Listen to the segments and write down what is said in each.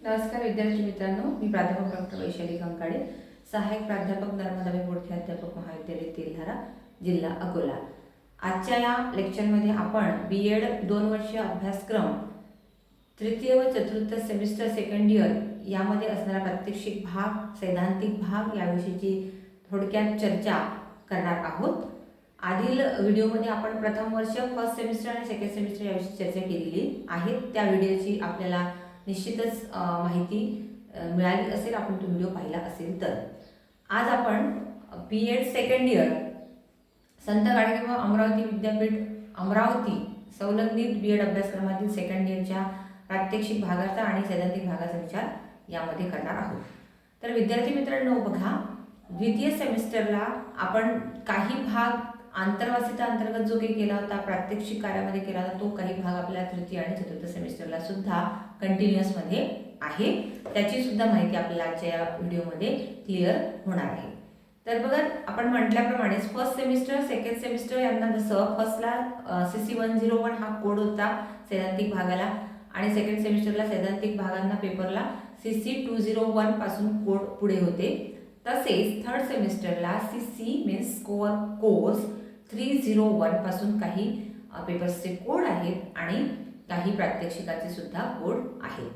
नमस्कार विद्यार्थी मित्रांनो, मी प्राध्यापक डॉक्टर वैशाली कंकाळे, सहाय्यक प्राध्यापक नर्मदा बोर्डचे अध्यापक महाविद्यालय तेल्हारा, जिल्हा अकोला। आजच्या या लेक्चरमध्ये आपण BEd 2 वर्षीय अभ्यासक्रम तृतीय व चतुर्थ सेमिस्टर सेकंड इयर यामध्ये असणारा प्रात्यक्षिक भाग, सैद्धांतिक भाग याविषयीची थोडक्यात चर्चा करणार आहोत। आधील व्हिडिओमध्ये आपण प्रथम वर्ष फर्स्ट सेमिस्टर आणि सेकंड सेमिस्टर याविषयी चर्चा केलेली आहे। त्या व्हिडिओची आपल्याला निश्चितच माहिती मिळाली असेल, आपण तो व्हिडिओ पाहिला असेल तर। आज आपण BEd सेकंड इयर संत गाडगेबाबा अमरावती विद्यापीठ अमरावती संलग्नित BEd अभ्यासक्रमातील सेकंड इयरच्या प्रात्यक्षिक भागाचा आणि सैद्धांतिक भागाचा विचार यामध्ये करणार आहोत। तर विद्यार्थी मित्रांनो बघा, द्वितीय सेमिस्टरला आपण काही भाग आंतरवासिता अंतर्गत जो काही केला होता, प्रात्यक्षिक कार्यामध्ये केला होता, तो काही भाग आपल्या तृतीय आणि चतुर्थ सेमिस्टरला सुद्धा कंटिन्युअस मध्ये आहे। त्याची सुद्धा माहिती आपल्याला आजच्या या व्हिडिओमध्ये क्लिअर होणार आहे। तर बघा, आपण म्हटल्याप्रमाणे फर्स्ट सेमिस्टर सेकंड सेमिस्टर यांना जसं फर्स्टला CC101 हा कोड होता सैद्धांतिक भागाला, आणि सेकंड सेमिस्टरला सैद्धांतिक भागांना पेपरला CC201 पासून कोड पुढे होते। तसेच थर्ड सेमिस्टरला CC मीन्स कोर्स 301 पासून काही पेपर्सचे कोड आहेत आणि काही प्रात्यक्षिकाचे सुद्धा कोड आहेत।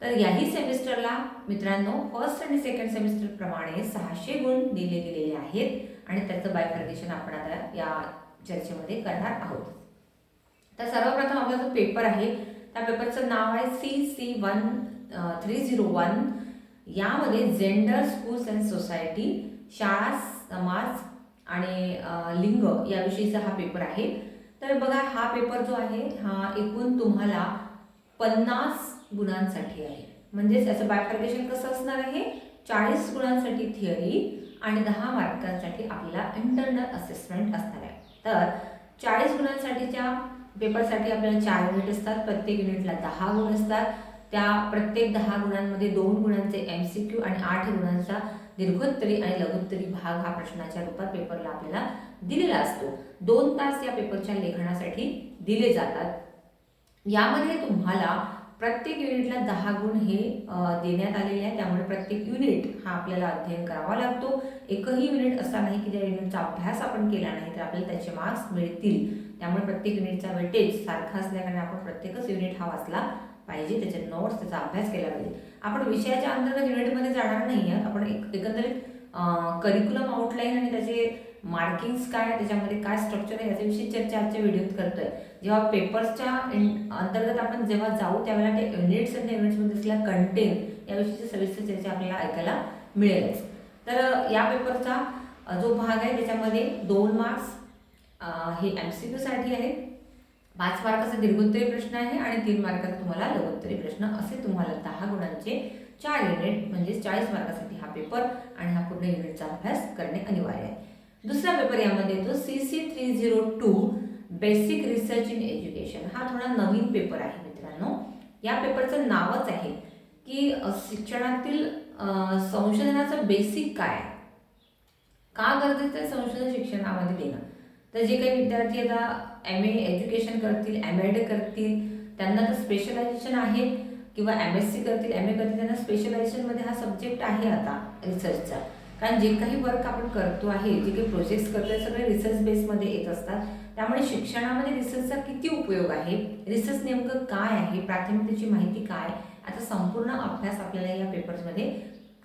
तर याही सेमिस्टरला मित्रांनो फर्स्ट आणि सेकंड सेमिस्टर प्रमाणे 600 गुण दिले गेलेले आहेत आणि त्याचं बायफर्गेशन आपण आता या चर्चेमध्ये करणार आहोत। तर सर्वप्रथम आपला जो पेपर आहे त्या पेपरचं नाव आहे CC1301। यामध्ये जेंडर, स्कूल्स अँड सोसायटी, शाळा, समाज आणि लिंग याविषयीचा हा पेपर आहे। तर बघा, हा पेपर जो आहे हा एकूण तुम्हाला 50 गुणांसाठी आहे। म्हणजे याचं बायफर्गेशन कसं असणार आहे, 40 गुणांसाठी थिअरी आणि 10 मार्कांसाठी आपल्याला इंटरनल असेसमेंट असणार आहे। तर 40 गुणांसाठीच्या पेपरसाठी आपल्याला 4 युनिट असतात, प्रत्येक युनिटला 10 गुण असतात। त्या प्रत्येक 10 गुणांमध्ये 2 गुणांचे MCQ आणि 8 गुणांचा दीर्घोत्तरी आणि लघुत्तरी भाग हा प्रश्नाच्या रूपात पेपरला आपल्याला दिलेला असतो। 2 तास या पेपरच्या लेखनासाठी दिले जातात। यामध्ये तुम्हाला प्रत्येक युनिटला 10 गुण हे देण्यात आलेले आहे, त्यामुळे प्रत्येक युनिट हा आपल्याला अध्ययन करावा लागतो। एकही युनिट असा नाही की त्या युनिटचा अभ्यास आपण केला नाही तर आपल्याला त्याचे मार्क्स मिळतील। त्यामुळे प्रत्येक युनिटचा वेटेज सारखा असल्याने आपण प्रत्येकच युनिट हा वाचला पाहिजे, त्याचे नोट्स, त्याचा अभ्यास केला पाहिजे। आपण विषयाच्या अंतर्गत युनिटमध्ये जाणार नाही आहोत, आपण एकंदरीत करिक्युलम आउटलाईन आणि त्याचे मार्किंग्स काय, त्याच्यामध्ये काय स्ट्रक्चर आहे याच्याविषयी चर्चा आजच्या व्हिडिओत करतोय। जेव्हा पेपर्सच्या अंतर्गत आपण जेव्हा जाऊ त्यावेळेला ते युनिट्स आणि युनिट्समध्ये असलेला कंटेंट याविषयीची सविस्तर चर्चा आपल्याला ऐकायला मिळेलच। तर या पेपरचा जो भाग आहे त्याच्यामध्ये 2 मार्क्स हे MCQ साठी आहे, 5 मार्काचा दीर्घोत्तरी प्रश्न आहे आणि 3 मार्काचा तुम्हाला लघुत्तरी प्रश्न, असे तुम्हाला 10 गुणांचे 4 युनिट म्हणजे 40 मार्कासाठी हा पेपर आणि हा पूर्ण युनिटचा अभ्यास करणे अनिवार्य आहे। दुसरा पेपर यामध्ये येतो CC302 basic research in education. हा थोडा नवीन पेपर आहे मित्रांनो। या पेपरचं नावच आहे की शिक्षणातील संशोधनाचं बेसिक काय, का गरजेचं आहे संशोधन शिक्षणामध्ये देणं। तर जे काही विद्यार्थी आता MA एज्युकेशन करतील, MEd करतील, त्यांना तर स्पेशलायझेशन आहे, किंवा MSc करतील, MA करतील, त्यांना स्पेशलायझेशनमध्ये हा सब्जेक्ट आहे आता रिसर्चचा। कारण जे काही वर्क आपण करतो आहे, जे काही प्रोजेक्ट्स करतोय, सगळे रिसर्च बेसमध्ये येत असतात। त्यामुळे शिक्षणामध्ये रिसर्चचा किती उपयोग आहे, रिसर्च नेमकं काय आहे, प्राथमिकतेची माहिती काय, आता संपूर्ण अभ्यास आपल्याला या पेपर्समध्ये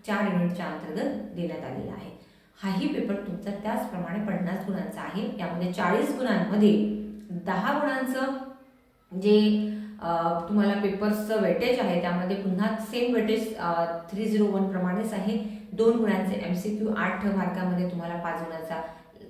4 युनिटच्या अंतर्गत देण्यात आलेला आहे। हाही पेपर तुमचा त्याचप्रमाणे 50 गुणांचा आहे। यामध्ये 40 गुणांमध्ये 10 गुणांचं जे तुम्हाला पेपर्सचं वेटेज आहे त्यामध्ये पुन्हा सेम वेटेज 301 प्रमाणेच आहे। 2 गुणांचे MCQ, 8 मार्कामध्ये तुम्हाला 5 गुणांचा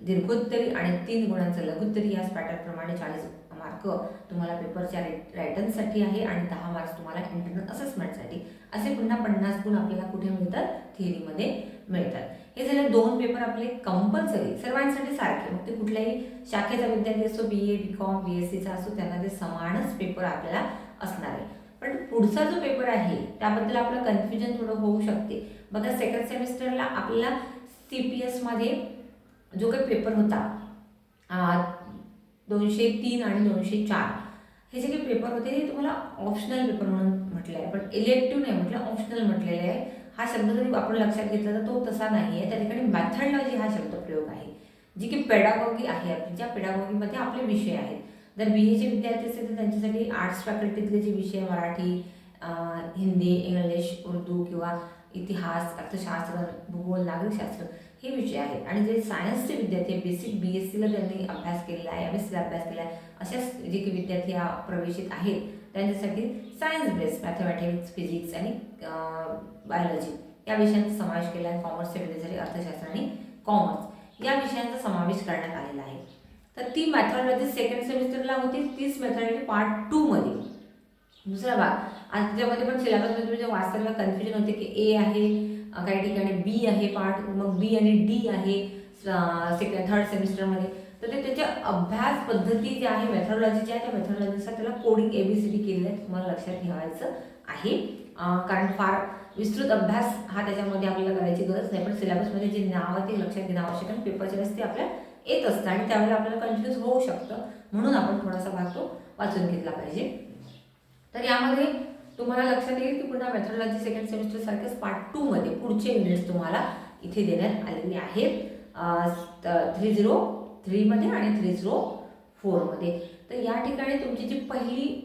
दीर्घोत्तरी आणि 3 गुणांचा लघुत्तरी, याच पॅटर्नप्रमाणे 40 मार्क तुम्हाला पेपरच्या रायटर्नसाठी आहे आणि 10 मार्क्स तुम्हाला इंटरनल असेसमेंटसाठी, असे पुन्हा 50 गुण आपल्याला कुठे मिळतात, थिअरीमध्ये मिळतात। हे झाले 2 पेपर आपले कंपल्सरी सर्वांसाठी सारखे, मग ते कुठल्याही शाखेचा विद्यार्थी असो, BA, BCom, BScचा असो, त्यांना ते समानच पेपर आपल्याला असणार आहे। पण पुढचा जो पेपर आहे त्याबद्दल आपलं कन्फ्युजन थोडं होऊ शकते। बघा, सेकंड सेमिस्टरला आपल्याला CPS मध्ये जो काही पेपर होता 203 आणि 204 हे जे काही पेपर होते हे तुम्हाला ऑप्शनल पेपर म्हणून म्हटलं आहे, पण इलेक्टिव्ह नाही म्हटलं, ऑप्शनल म्हटलेलं आहे. हा शब्द जरी आपण लक्षात घेतला तर तो तसा नाही आहे. त्या ठिकाणी मॅथडॉलॉजी हा शब्दप्रयोग आहे, जी की पेडागॉगी आहे आपली, ज्या पेडागॉगीमध्ये आपले विषय आहेत. जर बी एचे विद्यार्थी असतील तर त्यांच्यासाठी आर्ट्स फॅकल्टीतले जे विषय मराठी, हिंदी, इंग्लिश, उर्दू किंवा इतिहास, अर्थशास्त्र, भूगोल, नागरिकशास्त्र हे विषय आहेत. आणि जे सायन्सचे विद्यार्थी बेसिक BScला त्यांनी अभ्यास केलेला आहे, MScला अभ्यास केला आहे, अशाच जे की विद्यार्थी प्रवेशित आहेत त्यांच्यासाठी सायन्स बेस्ड मॅथमॅटिक्स, फिजिक्स आणि बायोलॉजी या विषयांचा समावेश केला आहे. कॉमर्सच्या विद्यार्थ्यांसाठी अर्थशास्त्र आणि कॉमर्स या विषयांचा समावेश करण्यात आलेला आहे. तर ती मॅथॉडॉलॉजी सेकंड सेमिस्टरला होती. तीच मॅथॉडॉलॉजी पार्ट 2 मध्ये. दुसरा भाग आणि त्याच्यामध्ये पण सिलेबसमध्ये तुम्ही जे वाचताना कन्फ्युजन होते की ए आहे, काही ठिकाणी बी आहे पार्ट, मग बी आणि डी आहे थर्ड सेमिस्टरमध्ये. तर ते त्याच्या अभ्यास पद्धती जी आहे, मेथॉडॉलॉजी आहे, त्या मेथॉडॉलॉजीनुसार त्याला कोडिंग ABCD केलेलं आहे. तुम्हाला लक्षात ठेवायचं आहे, कारण फार विस्तृत अभ्यास हा त्याच्यामध्ये आपल्याला करायची गरज नाही. पण सिलेबसमध्ये जे नाव आहे ते लक्षात घेणं आवश्यक आहे. पेपरच्या वेळेस ते आपल्याला येत असतं आणि त्यावेळेला आपल्याला कन्फ्यूज होऊ शकतं, म्हणून आपण थोडासा भाग तो वाचून घेतला पाहिजे. तर यामध्ये तुम्हाला लक्षात येईल की पुन्हा मेथॉडॉलॉजी सेकंड सेमिस्टर सारखेच पार्ट 2 मध्ये पुढचे युनिट्स तुम्हाला इथे देण्यात आलेले आहेत 303 मध्ये आणि 304 मध्ये. तर या ठिकाणी तुमची जी पहिली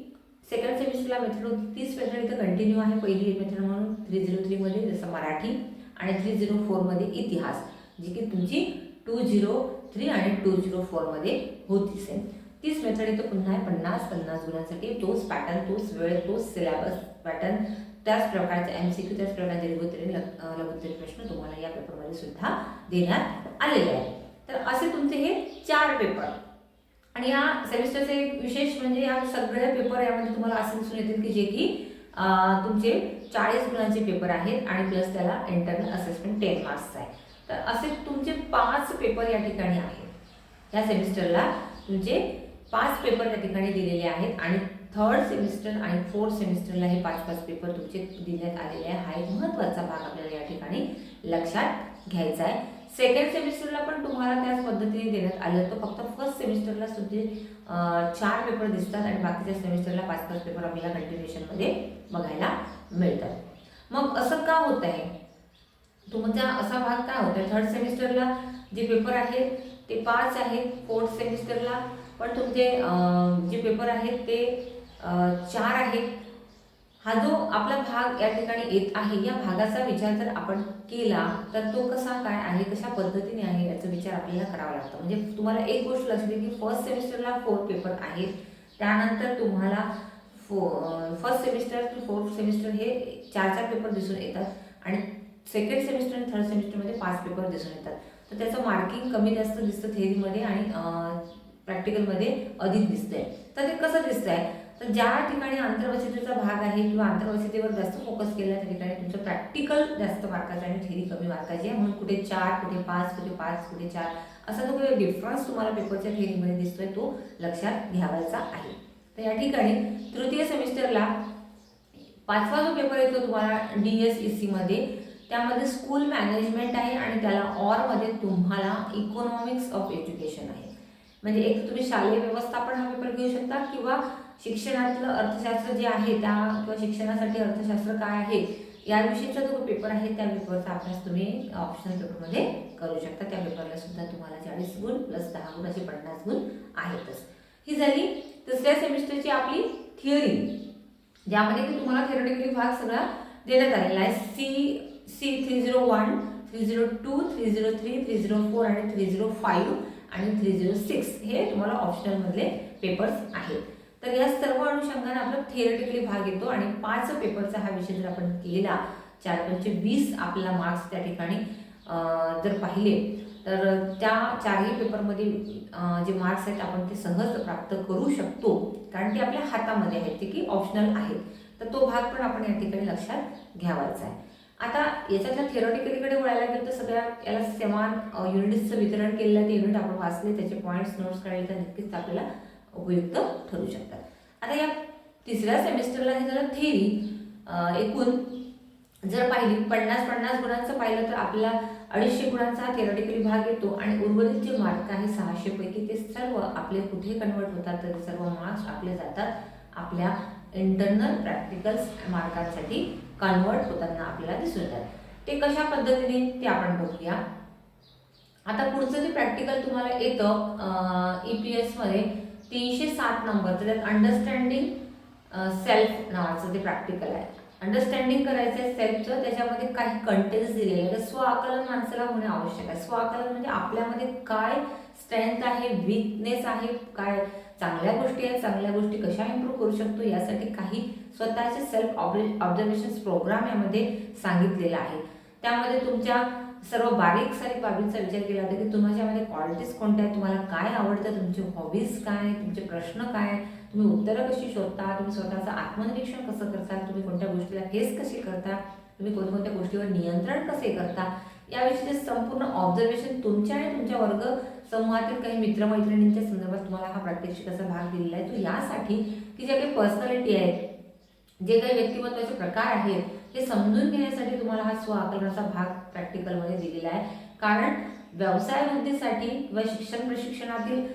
सेकंड सेमिस्टरला मेथड होती तीच मेथड इथं कंटिन्यू आहे. पहिली मेथड म्हणून 303 मध्ये जसं मराठी आणि 304 मध्ये इतिहास, जी की तुमची 203 आणि 204 मध्ये होती सेम. तीच मेथड इथं पुन्हा 50 गुणांसाठी तोच पॅटर्न, तोच वेळ, तोच सिलेबस पॅटर्न, त्याच प्रकारचे MCQ, त्याच प्रकारचे लघुत्तरीय प्रश्न तुम्हाला या पेपरमध्ये सुद्धा देण्यात आलेले आहे. तर असे तुमचे हे 4 पेपर. आणि या सेमिस्टरचे एक विशेष म्हणजे या सगळे पेपर यामध्ये तुम्हाला असे दिसून येतील की जे की तुमचे 40 गुणांचे पेपर आहेत आणि प्लस त्याला इंटरनल असेसमेंट 10 मार्क्सचा आहे. तर असे तुमचे 5 पेपर या ठिकाणी आहेत. या सेमिस्टरला तुमचे 5 पेपर या ठिकाणी दिलेले आहेत आणि थर्ड सेमिस्टर आणि फोर्थ सेमिस्टरला हे 5 पेपर तुमचे देण्यात आलेले आहे. हा एक महत्त्वाचा भाग आपल्याला या ठिकाणी लक्षात घ्यायचा आहे. सेकंड सेमिस्टरला पण तुम्हाला त्याच पद्धतीने देण्यात आलं, तर फक्त फर्स्ट सेमिस्टरला तुमचे 4 पेपर दिसतात आणि बाकीच्या सेमिस्टरला 5 पेपर आपल्याला कंटिन्युएशनमध्ये बघायला मिळतात. मग असं का होत आहे? तुमचा असा भाग काय होत आहे? थर्ड सेमिस्टरला जे पेपर आहेत ते 5 आहेत, फोर्थ सेमिस्टरला पण तुमचे जे पेपर आहेत ते 4 आहेत. हा जो आपला भाग या ठिकाणी येत आहे, या भागाचा विचार जर आपण केला तर तो कसा काय आहे, कशा पद्धतीने आहे याचा विचार आपल्याला करावा लागतो. म्हणजे तुम्हाला एक गोष्ट लक्षात येईल की फर्स्ट सेमिस्टरला 4 पेपर आहेत, त्यानंतर तुम्हाला first semester to fourth semester हे 4 पेपर दिसून येतात आणि सेकंड सेमिस्टर आणि थर्ड सेमिस्टरमध्ये 5 पेपर दिसून येतात. तर त्याचं मार्किंग कमी जास्त दिसतं थेअरीमध्ये आणि प्रॅक्टिकलमध्ये अधिक दिसतंय. तर ते कसं दिसतंय? तर ज्या ठिकाणी आंतरवसितेचा भाग आहे किंवा आंतरवसितेवर जास्त फोकस केला त्या ठिकाणी तुमचं प्रॅक्टिकल जास्त मार्काचं आणि थेअरी कमी मार्काची आहे. म्हणून कुठे 4, कुठे 5, कुठे 5, कुठे 4 असा जो काही डिफरन्स तुम्हाला पेपरच्या थेअरीमध्ये दिसतोय तो लक्षात घ्यावायचा आहे. तर या ठिकाणी तृतीय सेमिस्टरला 5वा जो पेपर येतो तुम्हाला DSEC मध्ये, त्यामध्ये स्कूल मॅनेजमेंट आहे आणि त्याला ऑरमध्ये तुम्हाला इकॉनॉमिक्स ऑफ एज्युकेशन आहे. म्हणजे एक तुम्ही शालेय व्यवस्थापन हा पेपर घेऊ शकता किंवा शिक्षणातलं अर्थशास्त्र जे आहे त्या किंवा शिक्षणासाठी अर्थशास्त्र काय आहे याविषयीचा जो पेपर आहे त्या पेपरचा अभ्यास तुम्ही ऑप्शनल पेपरमध्ये करू शकता. त्या पेपरला सुद्धा तुम्हाला 40 गुण प्लस 10 गुण असे 50 गुण आहेतच. ही झाली तिसऱ्या सेमिस्टरची आपली थिअरी, ज्यामध्ये की तुम्हाला थिअरेटिकली भाग सगळा देण्यात आलेला आहे. C 301, 302, 303, 304 आणि 305 आणि 306 हे तुम्हाला ऑप्शनलमधले पेपर्स आहेत. तर या सर्व अनुषंगाने आपला थिअरेटिकली भाग येतो आणि 5 पेपरचा हा विषय जर आपण केला 4×20 आपल्याला मार्क्स त्या ठिकाणी जर पाहिले तर त्या 4ही पेपरमध्ये जे मार्क्स आहेत आपण ते सहज प्राप्त करू शकतो, कारण ते आपल्या हातामध्ये आहेत, ते की ऑप्शनल आहेत. तर तो भाग पण आपण या ठिकाणी लक्षात घ्यावायचा आहे. आता याच्यातल्या थिअरेटिकलीकडे वळायला गेलं तर सगळ्या याला समान युनिट्सचं वितरण केलेलं आहे. ते युनिट आपण वाचले, त्याचे पॉईंट्स नोट्स काढले तर नक्कीच आपल्याला उपयुक्त ठरू शकतात. आता या तिसऱ्या सेमिस्टरला हे झालं थेअरी. एकूण जर पाहिली 50 गुणांचं पाहिलं तर आपल्याला 250 गुणांचा थिअरेटिकली भाग येतो आणि उर्वरित जे मार्क आहे 600 पैकी ते सर्व आपले कुठे कन्वर्ट होतात तर सर्व मार्क्स आपले जातात आपल्या इंटरनल प्रॅक्टिकल्स मार्कांसाठी कन्वर्ट होताना आपल्याला दिसून येतात. ते कशा पद्धतीने ते आपण बघूया. आता पुढचं जे प्रॅक्टिकल तुम्हाला येतं EPS मध्ये 307 नंबरचं, त्यात अंडरस्टँडिंग सेल्फ नावाचं ते प्रॅक्टिकल आहे. अंडरस्टँडिंग करायचं आहे सेल्फचं. त्याच्यामध्ये काही कंटेंट्स दिलेले आहेत. स्वआकलन माणसाला होणे आवश्यक आहे. स्वआकलन म्हणजे आपल्यामध्ये काय स्ट्रेंथ आहे, वीकनेस आहे, काय चांगल्या गोष्टी आहेत, चांगल्या गोष्टी कशा इम्प्रूव्ह करू शकतो, यासाठी काही स्वतःचे सेल्फ ऑब्झर्वेशन प्रोग्राम यामध्ये सांगितलेला आहे. त्यामध्ये तुमच्या सर्व बारीक सारीक बाबींचा विचार केला जातो की तुमच्यामध्ये क्वालिटीज कोणत्या आहेत, तुम्हाला काय आवडतं, तुमचे हॉबीज काय, तुमचे प्रश्न काय, तुम्ही उत्तरं कशी शोधता, तुम्ही स्वतःचं आत्मनिरीक्षण कसं करता, तुम्ही कोणत्या गोष्टीला फेस कशी करता, तुम्ही कोणत्या गोष्टीवर नियंत्रण कसे करता, याविषयीचे संपूर्ण ऑब्झर्वेशन तुमच्या आणि तुमच्या वर्ग समूहातील काही मित्रमैत्रिणींच्या संदर्भात तुम्हाला हा प्रात्यक्षिकाचा भाग दिलेला आहे. तो यासाठी की जे काही पर्सनॅलिटी आहेत, जे काही व्यक्तिमत्वाचे प्रकार आहेत, हे समजून घेण्यासाठी तुम्हाला हा स्वआकलनाचा भाग प्रॅक्टिकलमध्ये दिलेला आहे. कारण व्यवसाय वृद्धीसाठी किंवा शिक्षण प्रशिक्षणातील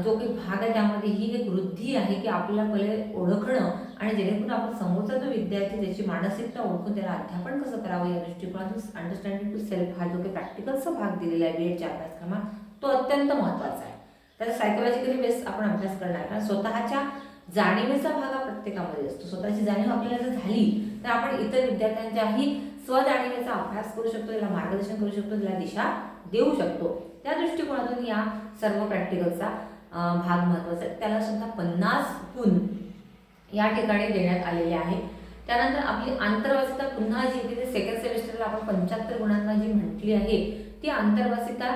जो काही भाग आहे त्यामध्ये ही एक वृद्धी आहे की आपल्याला पहिले ओळखणं आणि जेणेकरून आपण समोरचा जो विद्यार्थी त्याची मानसिकता ओळखून त्याला अध्यापन कसं करावं या दृष्टिकोनातून अंडरस्टँडिंग टू सेल्फ हा जो काही प्रॅक्टिकलचा भाग दिलेला आहे BEdच्या अभ्यासक्रमात, तो अत्यंत महत्त्वाचा आहे. त्याचा सायकोलॉजिकली बेस आपण अभ्यास करणार, कारण स्वतःच्या जाणीवेचा भाग हा प्रत्येकामध्ये असतो. स्वतःची जाणीव आपल्याला जर झाली तर आपण इतर विद्यार्थ्यांच्याही स्वजाणीवेचा अभ्यास करू शकतो, त्याला मार्गदर्शन करू शकतो, त्याला दिशा देऊ शकतो. त्या दृष्टिकोनातून या सर्व प्रॅक्टिकलचा भाग महत्त्वाचा आहे. त्याला सुद्धा 50 गुण या ठिकाणी देण्यात आलेले आहे. त्यानंतर आपली आंतरवासिता पुन्हा जी येते ते सेकंड सेमिस्टरला आपण 75 गुणांना जी म्हटली आहे ती आंतरवासिता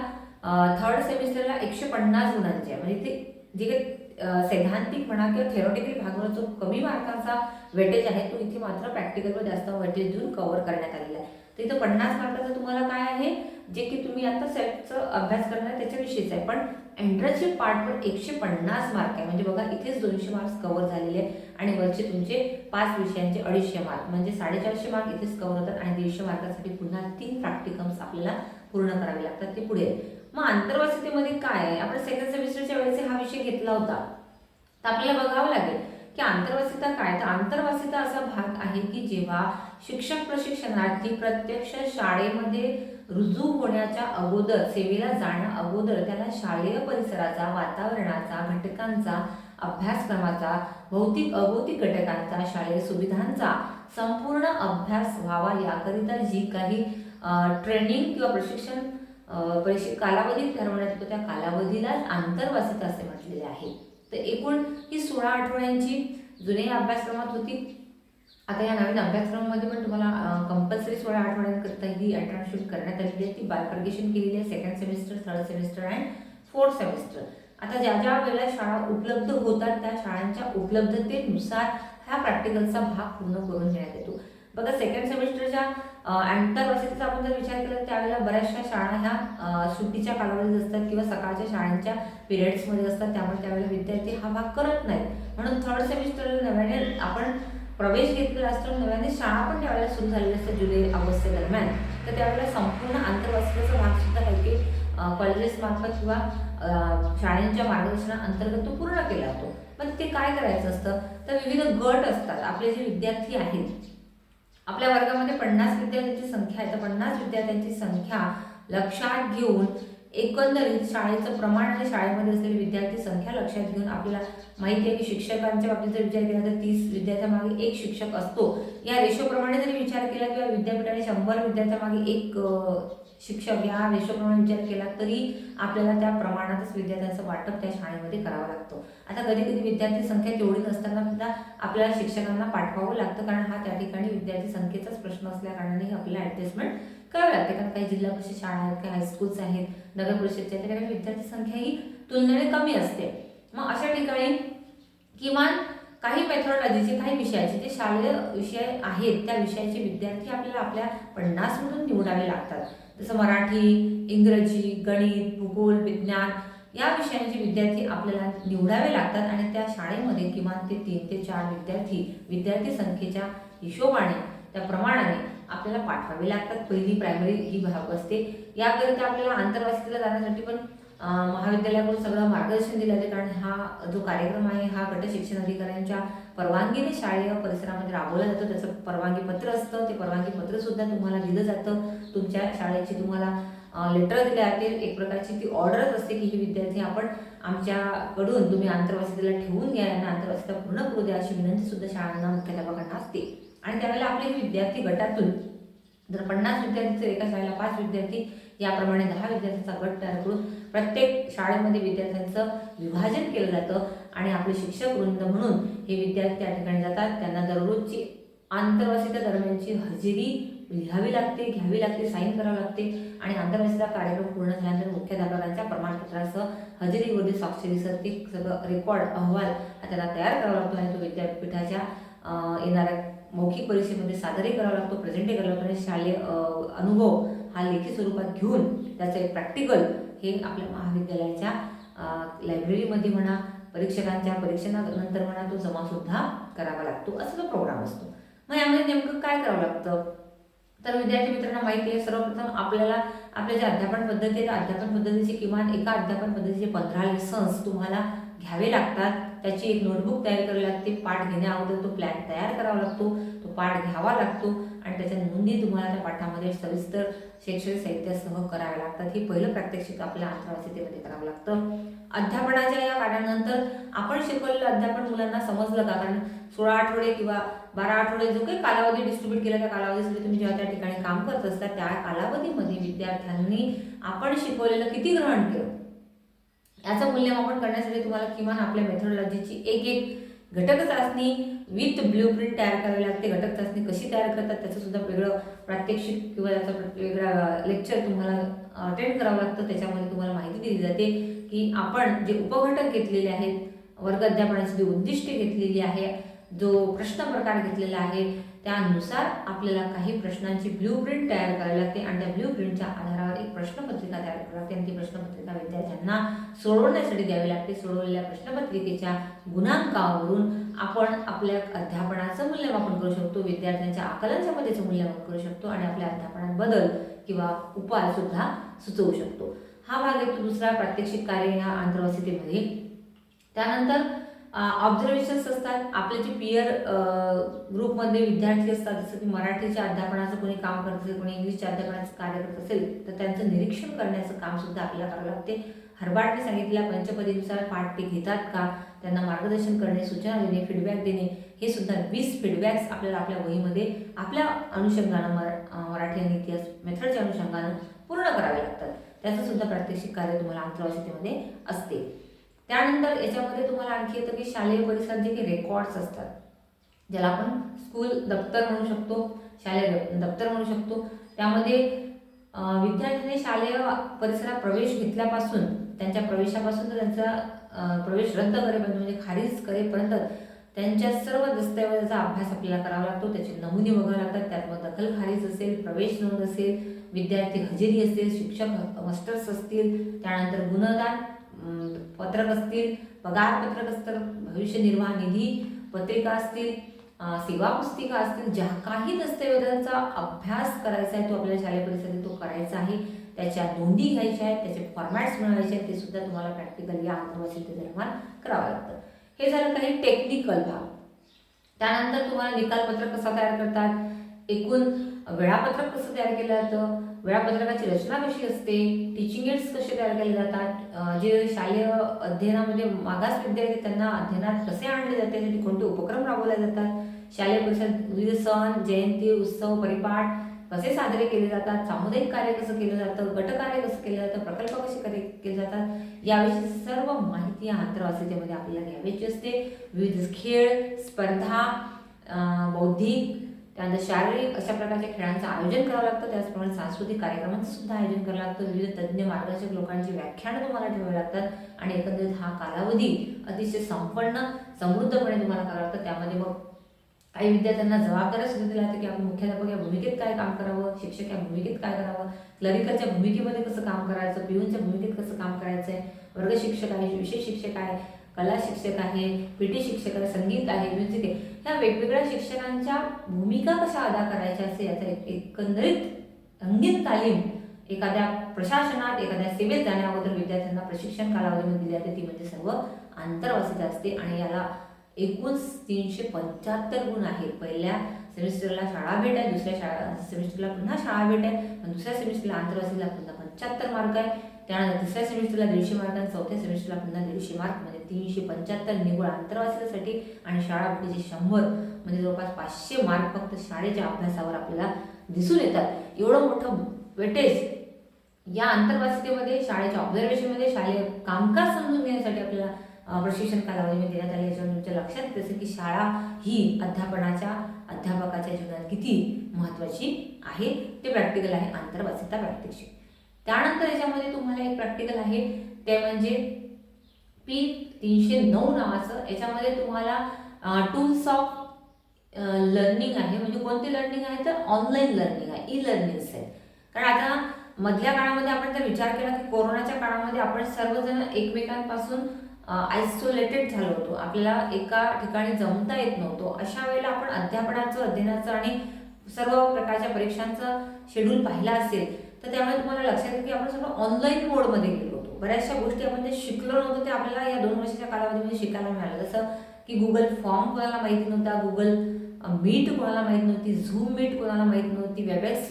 थर्ड सेमिस्टरला 150 गुणांची आहे. म्हणजे ते जे काही सैद्धांतिक म्हणा किंवा थेरॉटिकल भागावर जो कमी मार्कांचा वेटेज आहे तो इथे मात्र प्रॅक्टिकलवर जास्त वेटेज देऊन कव्हर करण्यात आलेला आहे. तर इथं 50 मार्काचं तुम्हाला काय आहे, जे की तुम्ही आता सेल्फचं अभ्यास करणार त्याच्याविषयीच आहे, पण एंट्रन्सशिप पार्टवर 150 मार्क आहे. म्हणजे बघा इथेच 200 मार्क्स कव्हर झालेले आहेत आणि वरचे तुमचे 5 विषयांचे 250 मार्क म्हणजे 450 मार्क इथेच कव्हर होतात आणि 150 मार्कासाठी पुन्हा 3 प्रॅक्टिकम्स आपल्याला पूर्ण करावे लागतात, ते पुढे. मग आंतरवासितेमध्ये काय आहे, आपण सेकंड सेमिस्टरच्या वेळेस हा विषय घेतला होता, तर आपल्याला बघावं लागेल की आंतरवासिता काय. तर आंतरवासिता असा भाग आहे की जेव्हा शिक्षक प्रशिक्षणार्थी प्रत्यक्ष शाळेमध्ये रुजू होण्याच्या अगोदर, सेवेला जाण्या अगोदर त्याला शालेय परिसराचा, वातावरणाचा, घटकांचा, अभ्यासक्रमाचा, भौतिक अभौतिक घटकांचा, शालेय सुविधांचा संपूर्ण अभ्यास व्हावा याकरिता जी काही ट्रेनिंग किंवा प्रशिक्षण कालावधी ठरवण्यात येतो त्या कालावधीलाच आंतरवासिता असे म्हटलेले आहे. तर एकूण ही 16 आठवड्यांची जुन्या अभ्यासक्रमात होती. आता या नवीन अभ्यासक्रमामध्ये पण तुम्हाला कंपल्सरी 16 आठवड्यांकरता ही इंटर्नशिप करण्यात आलेली आहे. ती बायफर्गेशन केलेली आहे second semester, third semester and fourth semester. आता ज्या ज्या वेळेला शाळा उपलब्ध होतात त्या शाळांच्या उपलब्धतेनुसार हा प्रॅक्टिकलचा भाग पूर्ण करून घेण्यात येतो. बघा सेकंड सेमिस्टरच्या आंतरवासितेचा आपण जर विचार केला त्यावेळेला बऱ्याचशा शाळा ह्या सुट्टीच्या कालावधीत असतात किंवा सकाळच्या शाळांच्या पिरियड्समध्ये असतात, त्यामुळे त्यावेळेला विद्यार्थी हा भाग करत नाहीत. म्हणून थर्ड सेमिस्टरला नव्याने आपण प्रवेश घेतलेला असतो, नव्याने शाळा पण त्यावेळेला सुरू झालेली असते जुलै ऑगस्ट दरम्यान. तर त्यावेळेला संपूर्ण आंतरवासितेचा भाग सुद्धा काही कॉलेजेस मार्फत किंवा शाळेंच्या मार्गदर्शनाअंतर्गत तो पूर्ण केला जातो. पण ते काय करायचं असतं, तर विविध गट असतात. आपले जे विद्यार्थी आहेत, आपल्या वर्गामध्ये 50 विद्यार्थ्यांची संख्या आहे, तर 50 विद्यार्थ्यांची संख्या लक्षात घेऊन एकंदरीत शाळेचं प्रमाण आणि शाळेमध्ये असलेली विद्यार्थी संख्या लक्षात घेऊन आपल्याला माहिती आहे की शिक्षकांच्या बाबतीत जर विचार केला तर 30 विद्यार्थ्यामागे 1 शिक्षक असतो. या रेशोप्रमाणे जरी विचार केला किंवा विद्यापीठाने 100 विद्यार्थ्यामागे 1 शिक्षक या रेशोप्रमाणे विचार केला तरी आपल्याला त्या प्रमाणातच विद्यार्थ्यांचं वाटप त्या शाळेमध्ये करावं लागतं. आता कधी कधी विद्यार्थी संख्या तेवढी नसताना सुद्धा आपल्याला शिक्षकांना पाठवावं लागतं, कारण हा त्या ठिकाणी विद्यार्थी संख्येचाच प्रश्न असल्या कारणाने आपल्याला ॲडजस्टमेंट करावी लागते. कारण काही जिल्हा परिषद शाळा आहेत, काही हायस्कूल्स आहेत, नगर परिषदच्या ठिकाणी विद्यार्थी संख्या ही तुलनेने कमी असते. मग अशा ठिकाणी किमान काही मेथोडॉलॉजीचे, काही विषयाचे जे शालेय विषय आहेत त्या विषयाचे विद्यार्थी आपल्याला आपल्या 50 मधून निवडावे लागतात. जसं मराठी, इंग्रजी, गणित, भूगोल, विज्ञान या विषयांचे विद्यार्थी आपल्याला निवडावे लागतात आणि त्या शाळेमध्ये किमान ते 3 ते 4 विद्यार्थी संख्येच्या हिशोबाने, त्या प्रमाणाने आपल्याला पाठवावे लागतात. पहिली प्रायमरी ही भाग असते. याकरिता आपल्याला आंतरवासितेला जाण्यासाठी पण महाविद्यालयाकडून सगळं मार्गदर्शन दिलं जाते, कारण हा जो कार्यक्रम आहे हा गट शिक्षण अधिकाऱ्यांच्या परवानगीने शाळेय परिसरामध्ये राबवला जातो. त्याचं परवानगी पत्र असतं, ते परवानगी पत्रसुद्धा तुम्हाला दिलं जातं. तुमच्या शाळेची तुम्हाला लेटर दिले जाते, एक प्रकारची ती ऑर्डरच असते की ही विद्यार्थी आपण आमच्याकडून तुम्ही आंतरवसितेला ठेवून घ्या, यांना आंतरवसिता पूर्ण करू द्या, अशी विनंतीसुद्धा शाळांना मुख्याध्यापकांना असते. आणि त्यावेळेला आपले विद्यार्थी गटातून जर 50 विद्यार्थी, एका शाळेला 5 विद्यार्थी, याप्रमाणे 10 विद्यार्थ्यांचा गट तयार करून प्रत्येक शाळेमध्ये विद्यार्थ्यांचं विभाजन केलं जातं आणि आपले शिक्षक वृंद म्हणून हे विद्यार्थी त्या ठिकाणी जातात. त्यांना दररोजची आंतरवसिता दरम्यानची हजेरी लिहावी लागते, घ्यावी लागते, साईन करावं लागते आणि आंतरवसिता कार्यक्रम पूर्ण झाल्यानंतर मुख्याध्यापकांच्या प्रमाणपत्रासह हजेरीवरती स्वाक्षरीसह ते सगळं रेकॉर्ड अहवाल त्याला तयार करावा लागतो आणि तो विद्यापीठाच्या येणाऱ्या मौखिक परीक्षेमध्ये सादरही करावा लागतो, प्रेझेंटही करावा लागतो आणि शालेय अनुभव हा लेखी स्वरूपात घेऊन त्याचं एक प्रॅक्टिकल हे आपल्या महाविद्यालयाच्या लायब्ररीमध्ये म्हणा, परीक्षकांच्या परीक्षणानंतर म्हणा तो जमासुद्धा करावा लागतो. असा तो प्रोग्राम असतो. मग यामध्ये नेमकं काय करावं लागतं, तर विद्यार्थी मित्रांना माहिती आहे, सर्वप्रथम आपल्याला आपल्या ज्या अध्यापन पद्धती आहे त्या अध्यापन पद्धतीचे किमान एका अध्यापन पद्धतीचे 15 लेसन्स तुम्हाला घ्यावे लागतात. त्याची एक नोटबुक तयार करावी लागते. पाठ घेण्या अगोदर तो प्लॅन तयार करावा लागतो, तो पाठ घ्यावा लागतो आणि त्याच्या नोंदी तुम्हाला त्या पाठामध्ये सविस्तर शैक्षणिक साहित्यासह कराव्या लागतात. हे पहिलं प्रात्यक्षिक आपल्या आंतरवसितेमध्ये करावं लागतं. अध्यापनाच्या या कार्यानंतर आपण शिकवलेलं अध्यापन मुलांना समजलं का, कारण 16 आठवडे किंवा 12 आठवडे जो काही कालावधी डिस्ट्रीब्यूट केला त्या कालावधीसाठी तुम्ही जेव्हा त्या ठिकाणी काम करत असता त्या कालावधीमध्ये विद्यार्थ्यांनी आपण शिकवलेलं किती ग्रहण केलं याचं मूल्यमापन करण्यासाठी तुम्हाला किमान आपल्या मेथोडॉलॉजीची एक घटक चाचणी विथ ब्ल्यूप्रिंट तयार करावी लागते. घटक चाचणी कशी तयार करतात त्याचं सुद्धा वेगळं प्रात्यक्षिक किंवा त्याचा वेगळा लेक्चर तुम्हाला अटेंड करावं लागतं. त्याच्यामध्ये तुम्हाला माहिती दिली जाते की आपण जे उपघटक घेतलेले आहेत, वर्ग अध्यापनाची जी उद्दिष्टे घेतलेली आहे, जो प्रश्न प्रकार घेतलेला आहे, त्यानुसार आपल्याला काही प्रश्नांची ब्ल्यूप्रिंट तयार करावी लागते आणि त्या ब्ल्यूप्रिंटच्या आधारावर एक प्रश्नपत्रिका तयार करावी लागते आणि ती प्रश्नपत्रिका विद्यार्थ्यांना सोडवण्यासाठी द्यावी लागते. सोडवलेल्या प्रश्नपत्रिकेच्या गुणांकावरून आपण आपल्या अध्यापनाचं मूल्यमापन करू शकतो, विद्यार्थ्यांच्या आकलन क्षमतेचं मूल्यमापन करू शकतो आणि आपल्या अध्यापनात बदल किंवा उपाय सुद्धा सुचवू शकतो. हा भाग येतो दुसरा प्रात्यक्षिक कार्य या आंतरवसितेमध्ये. त्यानंतर ऑब्झर्वेशन्स असतात. आपले जे पियर ग्रुपमध्ये विद्यार्थी असतात, जसं की मराठीच्या अध्यापनाचं कोणी काम करत असेल, कोणी इंग्लिशच्या अध्यापनाचं कार्य करत असेल, तर त्यांचं निरीक्षण करण्याचं काम सुद्धा आपल्याला करावं लागते. हरबाटने सांगितलेल्या पंचपदीनुसार पाठ ते घेतात का, त्यांना मार्गदर्शन करणे, सूचना देणे, फीडबॅक देणे, हे सुद्धा 20 फीडबॅक्स आपल्याला आपल्या वहीमध्ये आपल्या अनुषंगानं मराठी आणि इतिहास मेथडच्या अनुषंगानं पूर्ण करावे लागतात. त्याचं सुद्धा प्रात्यक्षिक कार्य तुम्हाला आंतरवसितेमध्ये असते. त्यानंतर याच्यामध्ये तुम्हाला आणखी येतं की शालेय परिसरात जे काही रेकॉर्ड्स असतात, ज्याला आपण स्कूल दप्तर म्हणू शकतो, शालेय दप्तर म्हणू शकतो, त्यामध्ये विद्यार्थ्यांनी शालेय परिसरात प्रवेश घेतल्यापासून त्यांच्या प्रवेशापासून तर त्यांचा प्रवेश रद्द करेपर्यंत म्हणजे खारिज करेपर्यंत त्यांच्या सर्व दस्तऐवजाचा अभ्यास आपल्याला करावा लागतो. त्याचे नमुने बघावे लागतात. त्यात मग दखल खारिज असेल, प्रवेश नोंद असेल, विद्यार्थी हजेरी असेल, शिक्षक मास्टर्स असतील, त्यानंतर गुणदान पत्रक असतील, पगार पत्रक असतील, भविष्य निर्वाह निधी पत्रिका असतील, सेवा पुस्तिका असतील, ज्या काही दस्तऐवजांचा अभ्यास करायचा आहे तो आपल्या शालेय परिसरात तो करायचा आहे. त्याच्या नोंदी घ्यायच्या आहेत, त्याचे फॉर्मॅट्स मिळवायचे आहेत, ते सुद्धा तुम्हाला प्रॅक्टिकली या आंतरवसिते दरम्यान करावं लागतं. हे झालं काही टेक्निकल भाग. त्यानंतर तुम्हाला निकालपत्रक कसा तयार करतात, एकूण वेळापत्रक कसं तयार केलं जातं, वेळापत्रकाची रचना कशी असते, टीचिंग एड्स कसे तयार केले जातात, जे शालेय अध्ययनामध्ये मागास विद्यार्थी त्यांना अध्ययनात कसे आणले जाते, त्यासाठी कोणते उपक्रम राबवले जातात, शालेय परिसरात विविध सण, जयंती, उत्सव, परिपाठ कसे साजरे केले जातात, सामुदायिक कार्य कसं केलं जातं, गटकार्य कसं केलं जातं, प्रकल्प कसे केले जातात, याविषयी सर्व माहिती या आंतरवसितेमध्ये आपल्याला घ्यायची असते. विविध खेळ, स्पर्धा, बौद्धिक, त्यानंतर शारीरिक अशा प्रकारच्या खेळांचं आयोजन करावं लागतं. त्याचप्रमाणे सांस्कृतिक कार्यक्रमांचं सुद्धा आयोजन करावं लागतं. विविध तज्ज्ञ मार्गदर्शक लोकांची व्याख्यानं तुम्हाला ठेवावी लागतात आणि एकंदरीत हा कालावधी अतिशय संपन्न समृद्धपणे तुम्हाला करावं लागतं. त्यामध्ये मग काही विद्यार्थ्यांना जबाबदाऱ्या सुद्धा दिल्या जातात की आपण मुख्याध्यापक या भूमिकेत काय काम करावं, शिक्षक या भूमिकेत काय करावं, क्लरिकलच्या भूमिकेमध्ये कसं काम करायचं, पिऊनच्या भूमिकेत कसं काम करायचं आहे, वर्ग शिक्षक आहे, विषय शिक्षक आहे, कला शिक्षक आहे, पीटी शिक्षक आहे, संगीत आहे, म्युझिक आहे, ह्या वेगवेगळ्या शिक्षकांच्या भूमिका कशा अदा करायच्या असते याचा एकंदरीत रंगीत तालीम एखाद्या प्रशासनात एखाद्या सेवेत जाण्या अगोदर विद्यार्थ्यांना प्रशिक्षण कालावधीमध्ये दिली जाते ती म्हणजे सर्व आंतरवासित असते आणि याला एकूण 375 गुण आहेत. पहिल्या सेमिस्टरला शाळा भेट आहे, दुसऱ्या सेमिस्टरला पुन्हा शाळा भेट आहे, आणि दुसऱ्या सेमिस्टरला आंतरवासितला पुन्हा 75 मार्क आहे. त्यानंतर तिसऱ्या सेमिस्टरला 150 मार्क आणि चौथ्या सेमिस्टरला पुन्हा 150 मार्क, म्हणजे 375 निव्वळ आंतरवासितासाठी आणि शाळा भेटीचे 100 म्हणजे जवळपास 500 मार्क फक्त शाळेच्या अभ्यासावर आपल्याला दिसून येतात. एवढं मोठं वेटेज या आंतरवासितेमध्ये, शाळेच्या ऑब्झर्वेशनमध्ये, शालेय कामकाज समजून घेण्यासाठी आपल्याला प्रशिक्षण कालावधीमध्ये देण्यात आले. याच्यावर तुमच्या लक्षात येतं की शाळा ही अध्यापकाच्या जीवनात किती महत्त्वाची आहे. ते प्रॅक्टिकल आहे आंतरवासिता प्रात्यक्षिक. त्यानंतर याच्यामध्ये तुम्हाला एक प्रॅक्टिकल आहे ते म्हणजे P309 नावाचं. याच्यामध्ये तुम्हाला टूल्स ऑफ लर्निंग आहे. म्हणजे कोणती लर्निंग आहे तर ऑनलाईन लर्निंग आहे, ई लर्निंग्स आहे. कारण आता मधल्या काळामध्ये आपण जर विचार केला की कोरोनाच्या काळामध्ये आपण सर्वजण एकमेकांपासून आयसोलेटेड झालो होतो, आपल्याला एका ठिकाणी जमता येत नव्हतो. अशा वेळेला आपण अध्यापनाचं, अध्ययनाचं आणि सर्व प्रकारच्या परीक्षांचं शेड्यूल पाहिलं असेल तर त्यामुळे तुम्हाला लक्षात येईल की आपण सर्व ऑनलाईन मोडमध्ये गेलो होतो. बऱ्याचशा गोष्टी आपण जे शिकलो नव्हतो ते आपल्याला या 2 वर्षाच्या कालावधीमध्ये शिकायला मिळालं. जसं की गुगल फॉर्म कोणाला माहिती नव्हता, गुगल मीट कोणाला माहीत नव्हती, झूम मीट कोणाला माहीत नव्हती, वेबएक्स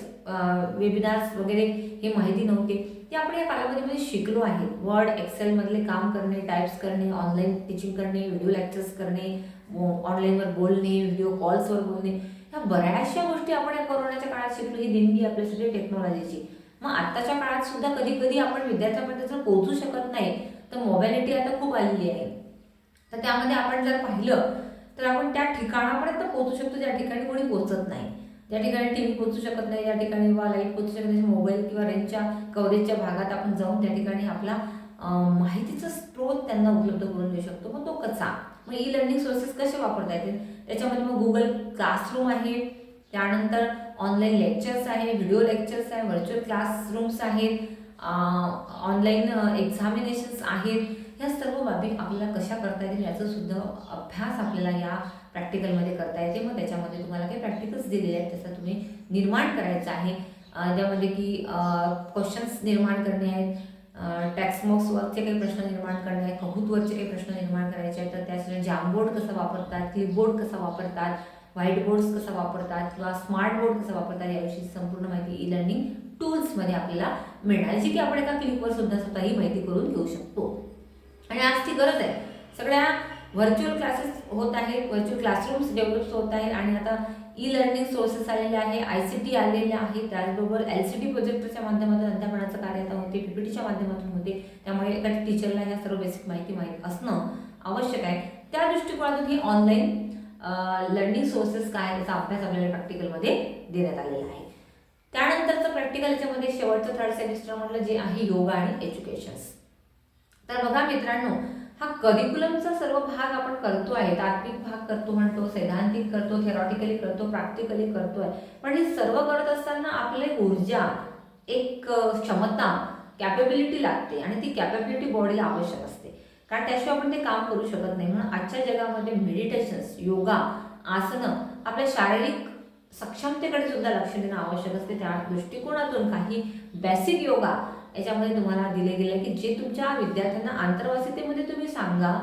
वेबिनार्स वगैरे हे माहिती नव्हते. ते आपण या कालावधीमध्ये शिकलो आहे. वर्ड, एक्सेलमधले काम करणे, टाईप्स करणे, ऑनलाईन टीचिंग करणे, व्हिडिओ लेक्चर्स करणे, ऑनलाईनवर बोलणे, व्हिडिओ कॉल्सवर बोलणे, ह्या बऱ्याचशा गोष्टी आपण या कोरोनाच्या काळात शिकलो. ही देणगी आपल्यासाठी टेक्नॉलॉजीची. मग आत्ताच्या काळात सुद्धा कधी कधी आपण विद्यार्थ्यांपर्यंत जर पोहोचू शकत नाही तर मोबायलिटी आता खूप आलेली आहे. तर त्यामध्ये आपण जर पाहिलं तर आपण त्या ठिकाणापर्यंत पोहोचू शकतो ज्या ठिकाणी कोणी पोहोचत नाही. ज्या ठिकाणी टी व्ही पोहोचू शकत नाही, ज्या ठिकाणी वा लाईट पोहोचू शकत नाही, मोबाईल किंवा रेंजच्या कव्हरेजच्या भागात आपण जाऊन त्या ठिकाणी आपला माहितीचा स्रोत त्यांना उपलब्ध करून देऊ शकतो. मग तो कसा? मग ई लर्निंग सोर्सेस कसे वापरता येतील? त्याच्यामध्ये मग गुगल क्लासरूम आहे, त्यानंतर ऑनलाईन लेक्चर्स आहे, व्हिडिओ लेक्चर्स आहे, व्हर्च्युअल क्लासरूम्स आहेत, ऑनलाईन एक्झामिनेशन्स आहेत. ह्या सर्व बाबी आपल्याला कशा करता येतील याचा सुद्धा अभ्यास आपल्याला या प्रॅक्टिकलमध्ये करता येते. मग त्याच्यामध्ये तुम्हाला काही प्रॅक्टिकल्स दिलेले आहेत, त्याचा तुम्ही निर्माण करायचं आहे. त्यामध्ये की क्वेश्चन्स निर्माण करणे आहेत, टेक्स्टबुक्सवरचे काही प्रश्न निर्माण करणे आहेत, कहूतवरचे काही प्रश्न निर्माण करायचे आहेत. तर त्यासाठी जॅमबोर्ड कसा वापरतात, क्लिपबोर्ड कसा वापरतात, व्हाईट बोर्ड्स कसा वापरतात किंवा स्मार्ट बोर्ड कसा वापरतात याविषयी संपूर्ण माहिती ई लर्निंग टूल्समध्ये आपल्याला मिळणार, जी की आपण एका क्लिकवर सुद्धा स्वतःही माहिती करून घेऊ शकतो. आणि आज ती गरज आहे. सगळ्या व्हर्च्युअल क्लासेस होत आहेत, व्हर्च्युअल क्लासरूम्स डेव्हलप होत आहेत आणि आता ई लर्निंग सोर्सेस आलेले आहे, ICT आलेले आहे, त्याचबरोबर LCD प्रोजेक्टरच्या माध्यमातून अध्यापनाचं कार्य आता होते, PPTच्या माध्यमातून होते. त्यामुळे एका टीचरला ह्या सर्व बेसिक माहिती असणं आवश्यक आहे. त्या दृष्टिकोनातून ही ऑनलाईन लर्निंग सोर्सेस काय त्याचा अभ्यास आपल्याला प्रॅक्टिकलमध्ये देण्यात आलेला आहे. त्यानंतरचं प्रॅक्टिकल याच्यामध्ये शेवटचं 3rd सेमिस्टर म्हटलं जे आहे योगा आणि एज्युकेशन्स. तर बघा मित्रांनो, हा करिक्युलमचा सर्व भाग आपण करतो आहे. तात्विक भाग करतो म्हणतो, सैद्धांतिक करतो, थेरॉटिकली करतो, प्रॅक्टिकली करतोय. पण हे सर्व करत असताना आपली ऊर्जा, एक क्षमता, कॅपेबिलिटी लागते आणि ती कॅपेबिलिटी बॉडीला आवश्यक असते. कारण त्याशिवाय आपण ते काम करू शकत नाही. म्हणून आजच्या जगामध्ये मेडिटेशन्स, योगा, आसनं आपल्या शारीरिक सक्षमतेकडे सुद्धा लक्ष देणं आवश्यक असते. त्या दृष्टिकोनातून काही बेसिक योगा याच्यामध्ये तुम्हाला दिले गेले की जे तुमच्या विद्यार्थ्यांना आंतरवासितेमध्ये तुम्ही सांगा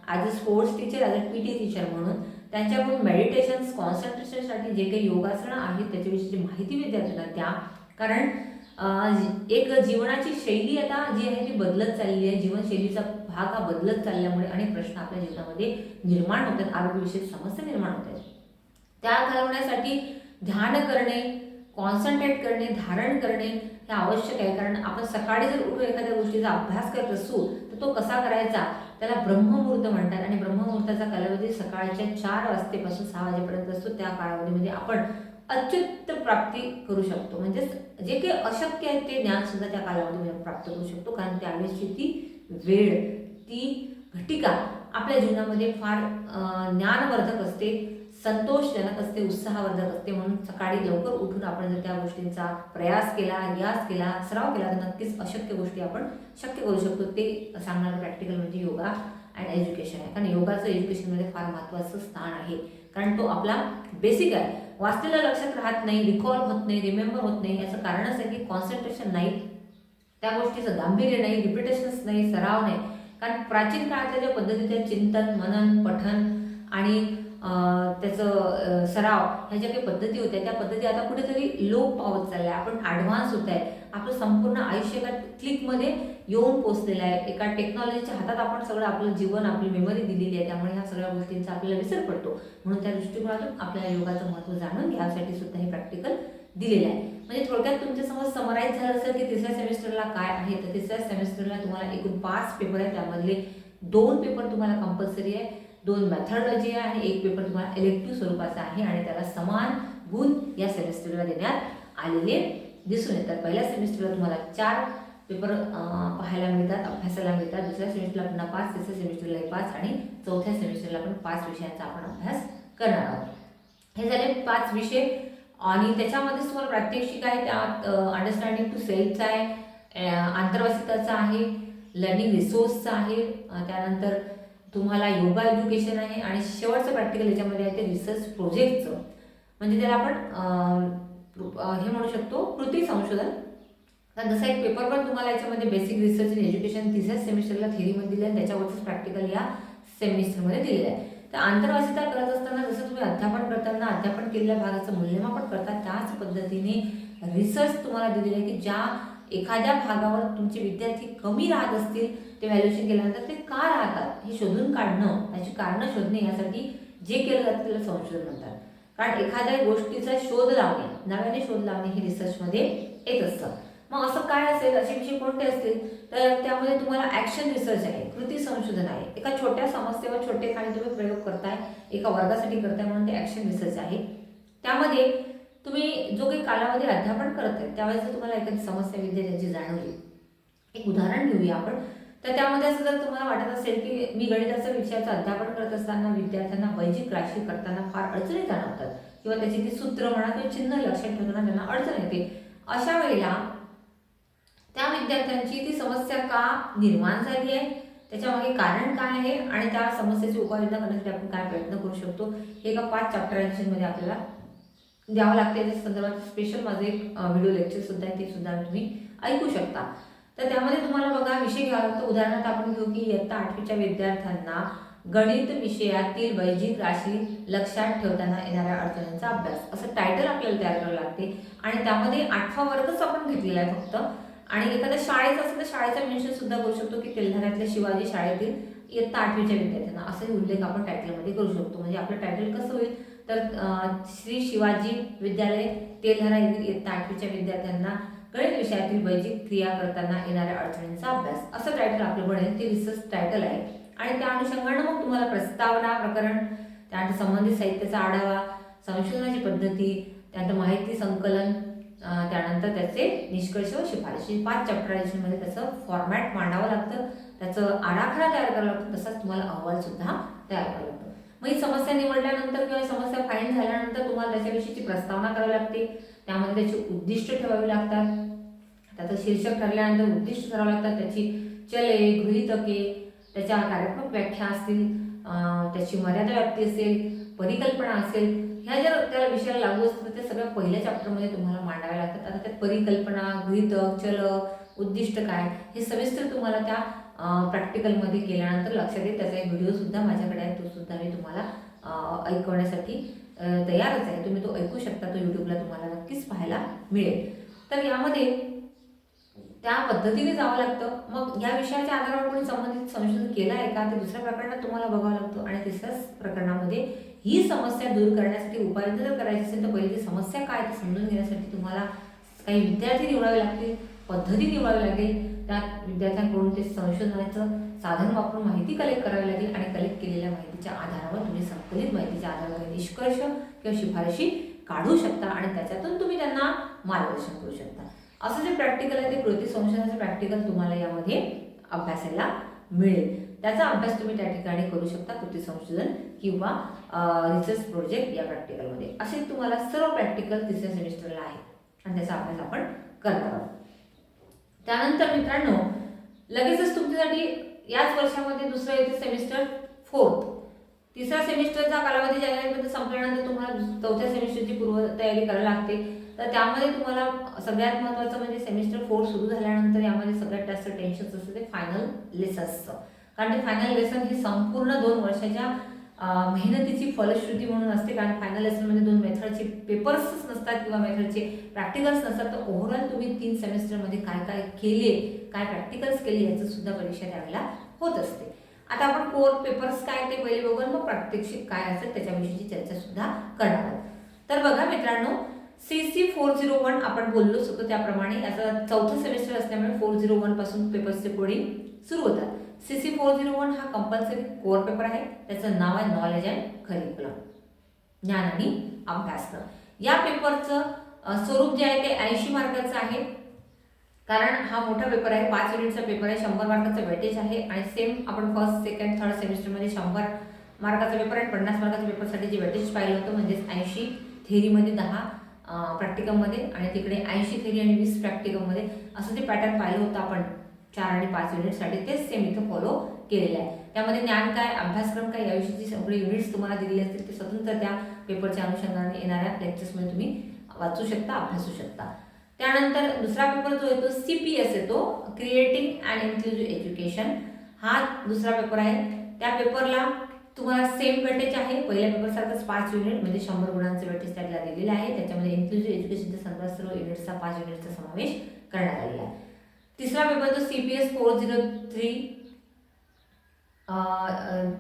as a sports teacher, as a PT teacher म्हणून त्यांच्याकडून मेडिटेशन्स, कॉन्सन्ट्रेशनसाठी जे काही योगासनं आहेत त्याच्याविषयीची माहिती विद्यार्थ्यांना द्या. कारण एक जीवनाची शैली आता जी आहे ती बदलत चालली आहे. जीवनशैलीचा भाग हा बदलत चालल्यामुळे अनेक प्रश्न आपल्या जीवनामध्ये निर्माण होतात, आरोग्यविषयक समस्या निर्माण होतात. त्या घालवण्यासाठी ध्यान करणे, कॉन्सन्ट्रेट करणे, धारण करणे हे आवश्यक आहे. कारण आपण सकाळी जर उठून एखाद्या गोष्टीचा अभ्यास करत असू तर तो कसा करायचा त्याला ब्रह्ममुहूर्त म्हणतात. आणि ब्रह्ममुहूर्ताचा कालावधी सकाळच्या 4 वाजतेपासून 6 वाजेपर्यंत असतो. त्या कालावधीमध्ये आपण अच्युत प्राप्ती करू शकतो. म्हणजे जे काही अशक्य आहे ते ज्ञान सुद्धा त्या कालावधीमध्ये प्राप्त करू शकतो. कारण त्यावेळेसची ती वेळ, ती घटिका आपल्या जीवनामध्ये फार ज्ञानवर्धक असते, संतोषजनक असते, उत्साहवर्धक असते. म्हणून सकाळी लवकर उठून आपण जर त्या गोष्टींचा प्रयास केला, रियाज केला, सराव केला तर नक्कीच अशक्य गोष्टी आपण शक्य करू शकतो. ते सांगणारं प्रॅक्टिकल म्हणजे योगा अँड एज्युकेशन आहे. कारण योगाचं एज्युकेशनमध्ये फार महत्त्वाचं स्थान आहे. कारण तो आपला बेसिक आहे. वाचलेलं लक्षात राहत नाही, रिकॉल होत नाही, रिमेंबर होत नाही. याचं कारणच आहे की कॉन्सन्ट्रेशन नाही, त्या गोष्टीचं गांभीर्य नाही, रिपिटेशन्स नाही, सराव नाही. कारण प्राचीन काळातल्या ज्या पद्धतीच्या चिंतन, मनन, पठन आणि त्याचं सराव ह्या ज्या काही पद्धती होत्या त्या पद्धती आता कुठेतरी लोप पावत चालल्या. आपण ॲडव्हान्स होत आहे, आपलं संपूर्ण आयुष्य एका क्लिकमध्ये येऊन पोचलेलं आहे. एका टेक्नॉलॉजीच्या हातात आपण सगळं आपलं जीवन, आपली मेमरी दिलेली आहे. त्यामुळे ह्या सगळ्या गोष्टींचा आपल्याला विसर पडतो. म्हणून त्या दृष्टिकोनातून आपल्याला योगाचं महत्त्व जाणून घ्यासाठी सुद्धा हे प्रॅक्टिकल दिलेलं आहे. म्हणजे थोडक्यात तुमच्यासमोर समराईज झालं असेल की तिसऱ्या सेमिस्टरला काय आहे. तर तिसऱ्या सेमिस्टरला तुम्हाला एकूण 5 पेपर आहेत. त्यामधले 2 पेपर तुम्हाला कंपल्सरी आहे, 2 मेथडॉलॉजी आहे आणि 1 पेपर तुम्हाला इलेक्टिव्ह स्वरूपाचा आहे आणि त्याला समान गुण या सेमिस्टरला देण्यात आलेले दिसून येतात. पहिल्या सेमिस्टरला तुम्हाला 4 पेपर पाहायला मिळतात, अभ्यासाला मिळतात. दुसऱ्या सेमिस्टरला पुन्हा 5, तिसऱ्या सेमिस्टरला 5 आणि चौथ्या सेमिस्टरला पण 5 विषयांचा आपण अभ्यास करणार आहोत. हे झाले 5 विषय आणि त्याच्यामध्येच तुम्हाला प्रात्यक्षिक आहे, त्यात अंडरस्टँडिंग टू सेल्फचा आहे, आंतरवासिताचा आहे, लर्निंग रिसोर्सचा आहे, त्यानंतर तुम्हाला योगा एज्युकेशन आहे आणि शेवटचं प्रॅक्टिकल याच्यामध्ये आहे ते रिसर्च प्रोजेक्टचं. म्हणजे त्याला आपण हे म्हणू शकतो कृती संशोधन. तर जसा एक पेपर पण तुम्हाला याच्यामध्ये बेसिक रिसर्च इन एज्युकेशन तिसऱ्या सेमिस्टरला थेरीमध्ये दिलं आहे, त्याच्यावरच प्रॅक्टिकल या सेमिस्टरमध्ये दिलेलं आहे. तर आंतरवासिता करत असताना जसं तुम्ही अध्यापन करताना अध्यापन केलेल्या भागाचं मूल्यमापन करता त्याच पद्धतीने रिसर्च तुम्हाला दिलेलं आहे की ज्या एखाद्या भागावर तुमचे विद्यार्थी कमी राहत असतील ते व्हॅल्युएशन केल्यानंतर ते का राहतात हे शोधून काढणं, त्याची कारणं शोधणे, यासाठी जे केलं जातं त्याला संशोधन म्हणतात. कारण एखाद्या गोष्टीचा शोध लावणे, नव्याने शोध लावणे हे रिसर्चमध्ये येत असतं. मग असं काय असेल, असे विषय कोणते असतील तर त्यामध्ये तुम्हाला ॲक्शन रिसर्च आहे, कृती संशोधन आहे. एका छोट्या समस्येवर छोटे खाणी तुम्ही प्रयोग करताय, एका वर्गासाठी करताय म्हणून ते ॲक्शन रिसर्च आहे. त्यामध्ये तुम्ही जो काही कालावधी अध्यापन करत आहे त्यावेळेस जर तुम्हाला एखादी समस्या विद्यार्थ्याची जाणवली, एक उदाहरण घेऊया आपण. तर त्यामध्ये असं जर तुम्हाला वाटत असेल की मी गणिताच्या विषयाचं अध्यापन करत असताना विद्यार्थ्यांना वैजिक राशी करताना फार अडचणी जाणवतात किंवा त्याची ती सूत्र म्हणा किंवा चिन्ह लक्षात ठेवताना त्यांना अडचण येते, अशा वेळेला त्या विद्यार्थ्यांची ती समस्या का निर्माण झाली आहे, त्याच्यामागे कारण काय आहे आणि त्या समस्येची उपाययोजना करण्यासाठी आपण काय प्रयत्न करू शकतो, हे एका 5 चॅप्टरांमध्ये आपल्याला द्यावं लागते. त्या संदर्भात स्पेशल माझं एक व्हिडिओ लेक्चर सुद्धा आहे, ते सुद्धा तुम्ही ऐकू शकता. तर त्यामध्ये तुम्हाला बघा विषय घ्यावा लागतो. उदाहरणार्थ आपण घेऊ की इयत्ता 8वीच्या विद्यार्थ्यांना गणित विषयातील वैजिक राशी लक्षात ठेवताना येणाऱ्या अडचणींचा अभ्यास, असं टायटल आपल्याला तयार करावं लागते. आणि त्यामध्ये 8वा वर्गच आपण घेतलेला आहे फक्त. आणि एखाद्या शाळेचं असेल तर शाळेचं मेन्शन सुद्धा करू शकतो की तेलधऱ्यातल्या शिवाजी शाळेतील इयत्ता 8वीच्या विद्यार्थ्यांना, असाही उल्लेख आपण टायटलमध्ये करू शकतो. म्हणजे आपलं टायटल कसं होईल तर श्री शिवाजी विद्यालय तेलधरा येथील इयत्ता 8वीच्या विद्यार्थ्यांना गणित विषयातील वैजिक क्रिया करताना येणाऱ्या अडचणींचा अभ्यास, असं टायटल आपलं बनेल. ते रिसर्च टायटल आहे. आणि त्या अनुषंगानं मग तुम्हाला प्रस्तावना, प्रकरण, त्यानंतर संबंधित साहित्याचा आढावा, संशोधनाची पद्धती, त्यानंतर माहिती संकलन, त्यानंतर त्याचे निष्कर्ष व शिफारशी, 5 चॅप्टरांमध्ये त्याचं फॉर्मॅट मांडावं लागतं, त्याचं आराखडा तयार करावा लागतो, तसाच तुम्हाला अहवाल सुद्धा तयार करावा लागतो. मग ही समस्या निवडल्यानंतर किंवा समस्या फाईंड झाल्यानंतर तुम्हाला त्याच्याविषयीची प्रस्तावना करावी लागते. त्यामध्ये त्याची उद्दिष्ट ठेवावी लागतात, त्याचं शीर्षक ठरल्यानंतर उद्दिष्ट ठरावं लागतात, त्याची चले, गृहीतके, त्याच्या कार्यात्मक व्याख्या असतील, त्याची मर्यादा व्याप्ती असेल, परिकल्पना असेल, ह्या जर त्या विषयाला लागू असतात ते सगळं पहिल्या चॅप्टरमध्ये तुम्हाला मांडाव्या लागतात. आता त्यात परिकल्पना, गृहीतक, चल, उद्दिष्ट काय हे सविस्तर तुम्हाला त्या प्रॅक्टिकलमध्ये केल्यानंतर लक्षात येईल. त्याचा एक व्हिडिओ सुद्धा माझ्याकडे आहे, तो सुद्धा मी तुम्हाला ऐकवण्यासाठी तयारच आहे. तुम्ही तो ऐकू शकता, तो यूट्यूबला तुम्हाला नक्कीच पाहायला मिळेल. तर यामध्ये त्या पद्धतीने जावं लागतं. मग या विषयाच्या आधारावर कोणी संबंधित संशोधन केलं आहे का ते दुसऱ्या प्रकरणात तुम्हाला बघावं लागतं. आणि तिसऱ्याच प्रकरणामध्ये ही समस्या दूर करण्यासाठी उपाययोजना जर करायची असेल तर पहिली समस्या काय ते समजून घेण्यासाठी तुम्हाला काही विद्यार्थी निवडावे लागतील, पद्धती निवडावी लागेल. त्या विद्यार्थ्यांकडून ते संशोधनाचं साधन वापरून माहिती कलेक्ट करावी लागेल आणि कलेक्ट केलेल्या माहितीच्या आधारावर तुम्ही संकलित माहितीच्या आधारावर निष्कर्ष किंवा शिफारशी काढू शकता आणि त्याच्यातून तुम्ही त्यांना मार्गदर्शन करू शकता. असं जे प्रॅक्टिकल आहे ते कृती संशोधनाचं प्रॅक्टिकल तुम्हाला यामध्ये अभ्यासायला मिळेल. त्याचा अभ्यास तुम्ही त्या ठिकाणी करू शकता, कृती संशोधन किंवा रिसर्च प्रोजेक्ट या प्रॅक्टिकलमध्ये. असे तुम्हाला सर्व प्रॅक्टिकल तिसऱ्या सेमिस्टरला आहे आणि त्याचा अभ्यास आपण करणार आहोत. त्यानंतर मित्रांनो लगेचच तुमच्यासाठी याच वर्षामध्ये दुसरं येते सेमिस्टर 4th. तिसरा सेमिस्टरचा कालावधी जानेवारीमध्ये संपल्यानंतर तुम्हाला चौथ्या सेमिस्टरची पूर्व तयारी करायला लागते. तर त्यामध्ये तुम्हाला सगळ्यात महत्त्वाचं म्हणजे सेमिस्टर 4 सुरू झाल्यानंतर यामध्ये सगळ्यात जास्त टेन्शन असतं ते फायनल लेसन्सचं. कारण ते फायनल लेसन हे संपूर्ण 2 वर्षाच्या मेहनतीची फलश्रुती म्हणून असते. कारण फायनल लेसनमध्ये 2 मेथडचे पेपर्सच नसतात किंवा मेथडचे प्रॅक्टिकल्स नसतात. तर ओव्हरऑल तुम्ही 3 सेमिस्टरमध्ये काय काय केले, काय प्रॅक्टिकल्स केले याचं सुद्धा परीक्षा द्यायला होत असते. आता आपण कोर पेपर्स काय ते पहिले बघू, मग प्रात्यक्षिक काय असेल त्याच्याविषयीची चर्चा सुद्धा करणार आहोत. तर बघा मित्रांनो, CC 401 आपण बोललोच होतो त्याप्रमाणे याचं चौथं सेमिस्टर असल्यामुळे 401 पासून पेपर्सचे कोडिंग सुरू होतात. CC 401 हा कंपल्सरी कोर पेपर आहे. त्याचं नाव आहे नॉलेज अँड करिक्युलम, ज्ञान आणि अभ्यासक्रम. या पेपरचं स्वरूप जे आहे ते 80 मार्काचं आहे. कारण हा मोठा पेपर आहे, 5 युनिटचा पेपर आहे, 100 मार्काचा वेटेज आहे. आणि सेम आपण फर्स्ट सेकंड थर्ड सेमिस्टरमध्ये 100 मार्काचा पेपर आहे. 50 मार्काच्या पेपरसाठी जे वेटेज पाहिलं होतं म्हणजेच 80 थेअरीमध्ये 10 प्रॅक्टिकममध्ये आणि तिकडे 80 थेअरी आणि 20 प्रॅक्टिकममध्ये असं जे पॅटर्न पाहिलं होतं आपण 4 आणि 5 युनिटसाठी, तेच सेम इथं फॉलो केलेलं आहे. त्यामध्ये ज्ञान काय, अभ्यासक्रम काय याविषयीची सगळे युनिट्स तुम्हाला दिलेले असतील ते स्वतंत्र त्या पेपरच्या अनुषंगाने येणाऱ्या लेक्चर्समध्ये तुम्ही वाचू शकता, अभ्यासू शकता. त्यानंतर दुसरा पेपर जो येतो CPS येतो, क्रिएटिंग अँड इन्क्लुझिव्ह एज्युकेशन. हा दुसरा पेपर आहे. त्या पेपरला तुम्हाला सेम वेटेज आहे, पहिल्या पेपरसारखंच 5 युनिट म्हणजे 100 गुणांचं वेटेज त्याला दिलेलं आहे. त्याच्यामध्ये इन्क्लुझिव्ह एज्युकेशनच्या संदर्भात सर्व युनिट्सचा 5 युनिटचा समावेश करण्यात आलेला आहे. तिसरा पेपर जो CPS 403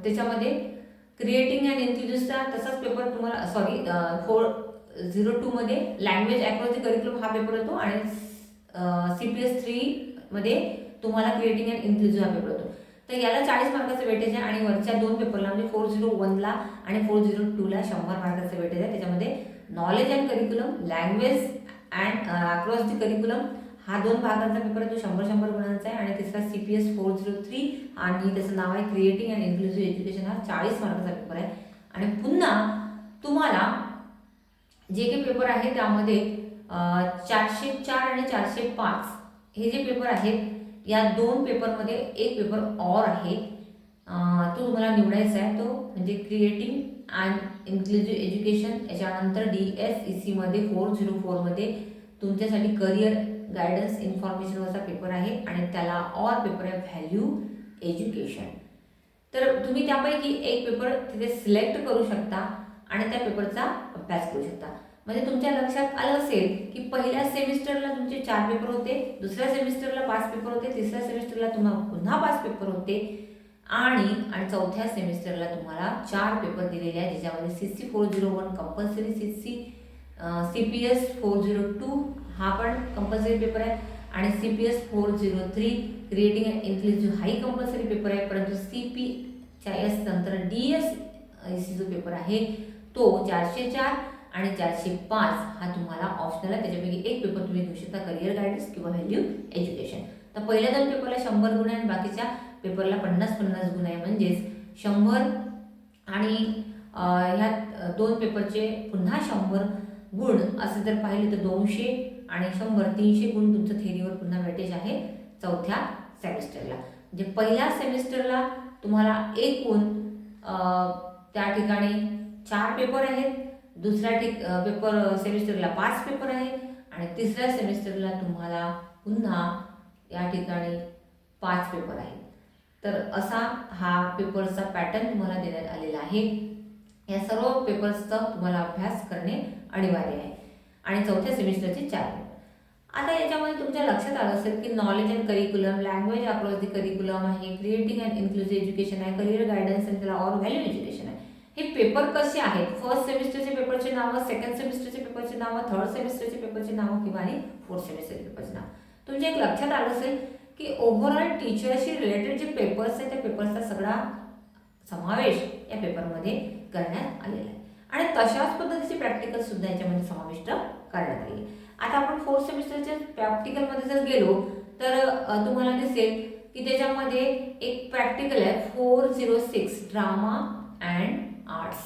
त्याच्यामध्ये क्रिएटिंग अँड इन्क्लुझिव्हचा तसाच पेपर तुम्हाला 402 मध्ये लँग्वेज अक्रॉस द करिक्युलम हा पेपर होतो आणि CPS 3 मध्ये तुम्हाला क्रिएटिंग अँड इन्क्लुझिव्ह हा पेपर होतो. तर याला 40 मार्काचं वेटेज आहे आणि वरच्या 2 पेपरला म्हणजे 401ला आणि 402ला 100 मार्काचं वेटेज आहे. त्याच्यामध्ये knowledge and curriculum, language and across the curriculum हा 2 भागांचा पेपर आहे, तो 100 गुणांचा आहे. आणि तिसरा CPS 403 आणि त्याचं नाव आहे क्रिएटिंग अँड इन्क्लुझिव्ह एज्युकेशन, हा 40 मार्काचा पेपर आहे. आणि पुन्हा तुम्हाला जे काही पेपर आहे त्यामध्ये 404 आणि 405 हे जे पेपर आहेत या 2 पेपरमध्ये एक पेपर ऑर आहे, तो तुम्हाला निवडायचा आहे. तो म्हणजे क्रिएटिंग अँड इन्क्लुझिव्ह एज्युकेशन. याच्यानंतर DSEC मध्ये 404 मध्ये तुमच्यासाठी करिअर गायडन्स इन्फॉर्मेशनवरचा पेपर आहे आणि त्याला ऑर पेपर आहे व्हॅल्यू एज्युकेशन. तर तुम्ही त्यापैकी एक पेपर तिथे सिलेक्ट करू शकता आणि त्या पेपरचा अभ्यास करू शकता. म्हणजे तुमच्या लक्षात आलं असेल की पहिल्या सेमिस्टरला तुमचे 4 पेपर होते, दुसऱ्या सेमिस्टरला 5 पेपर होते, तिसऱ्या सेमिस्टरला तुम्हाला पुन्हा 5 पेपर होते आणि चौथ्या सेमिस्टरला तुम्हाला 4 पेपर दिलेले आहेत, ज्याच्यामध्ये CC 401 कंपल्सरी, CPS 402 हा पण कंपल्सरी पेपर आहे आणि CPS 403 क्रिएटिंग अँड इन्क्लुझिव्ह हाही कंपल्सरी पेपर आहे. परंतु CPS नंतर DSEC जो पेपर आहे तो 404 आणि 405 हा तुम्हाला ऑप्शनल आहे. त्याच्यापैकी एक पेपर तुम्ही घेऊ शकता, करिअर गायडन्स किंवा व्हॅल्यू एज्युकेशन. तर पहिल्या 2 पेपरला 100 गुण आहे आणि बाकीच्या पेपरला 50 गुण आहे. म्हणजेच 100 आणि ह्या 2 पेपरचे पुन्हा 100 गुण असे जर पाहिले तर 200 आणि 100 300 गुण तुमचं थेअरीवर पुन्हा वेटेज आहे चौथ्या सेमिस्टरला. म्हणजे पहिल्या सेमिस्टरला तुम्हाला एकूण त्या ठिकाणी 4 पेपर आहेत, दुसऱ्या पेपर सेमिस्टरला 5 पेपर आहे आणि तिसऱ्या सेमिस्टरला तुम्हाला पुन्हा या ठिकाणी 5 पेपर आहेत. तर असा हा पेपरचा पॅटर्न तुम्हाला देण्यात आलेला आहे. या सर्व पेपर्सचा तुम्हाला अभ्यास करणे अनिवार्य आहे आणि चौथ्या सेमिस्टरचे 4 पेपर. आता याच्यामध्ये तुमच्या लक्षात आलं असेल की knowledge and curriculum, language across the curriculum आहे, क्रिएटिंग अँड इन्क्लुझिव्ह एज्युकेशन आहे, करिअर गायडन्स आणि त्याला ऑर व्हॅल्यू एज्युकेशन आहे. हे पेपर कसे आहेत, फर्स्ट सेमिस्टरचे पेपरचे नावं, सेकंड सेमिस्टरचे पेपरचे नावं, थर्ड सेमिस्टरचे पेपरचे नावं किंवा आणि फोर्थ सेमिस्टरचे पेपरचे नाव. तुमच्या एक लक्षात आलं असेल की ओव्हरऑल टीचरशी रिलेटेड जे पेपर्स आहेत त्या पेपर्सचा सगळा समावेश या पेपरमध्ये करण्यात आलेला आहे आणि तशाच पद्धतीचे प्रॅक्टिकल सुद्धा याच्यामध्ये समाविष्ट करण्यात आले. आता आपण फोर्थ सेमिस्टरच्या प्रॅक्टिकलमध्ये जर गेलो तर तुम्हाला दिसेल की त्याच्यामध्ये एक प्रॅक्टिकल आहे 406 ड्रामा अँड आर्ट्स.